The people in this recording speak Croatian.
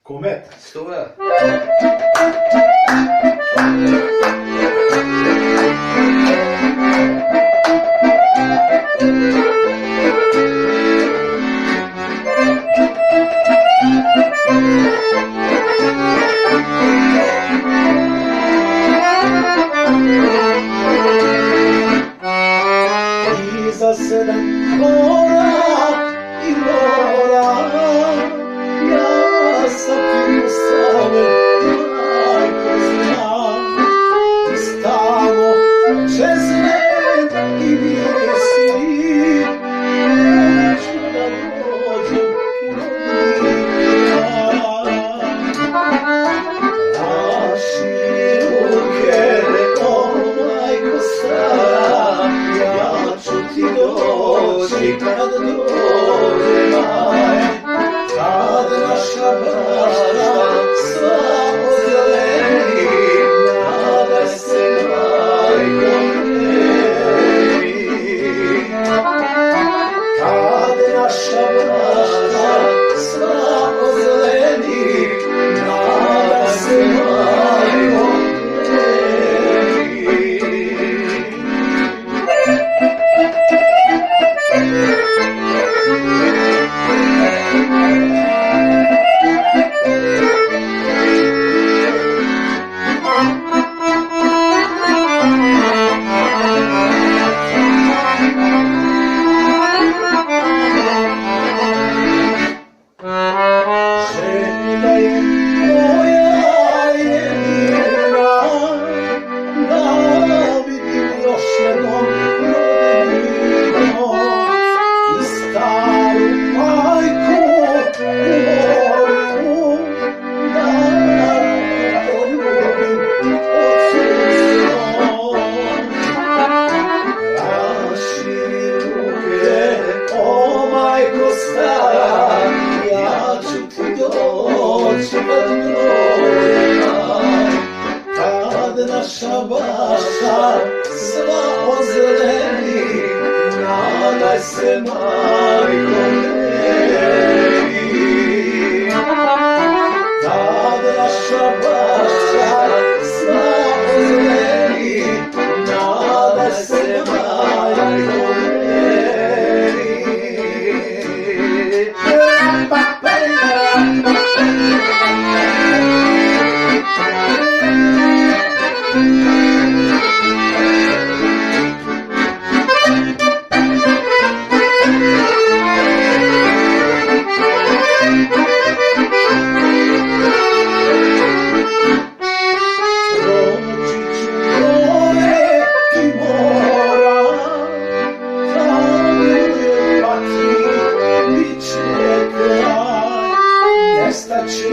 Komet. Stora. Iza 7 gora i mora, ja sam ti ostalo, majko znam. Ti stalo čezne i vijesi, neću da dođem u rodni kraj. Raširi ruke, o majko stara, ja ću ti doći kad dođe maj. Kad naša brašna sva ozeleni, nadaj se majko meni. Kad naša brašna sva ozeleni, nadaj se majko meni. Želja je moja jedina, da vidim još jednom rodinu i staru majku u moru, da poljubim odsustvom. Raširi ruke, o majko stara, ja ću ti doći kad dođe maj. Kad naša bašta sva ozeleni, nadaj se majko meni. Kad naša bašta sva ozeleni, nadaj se majko meni. Nestaće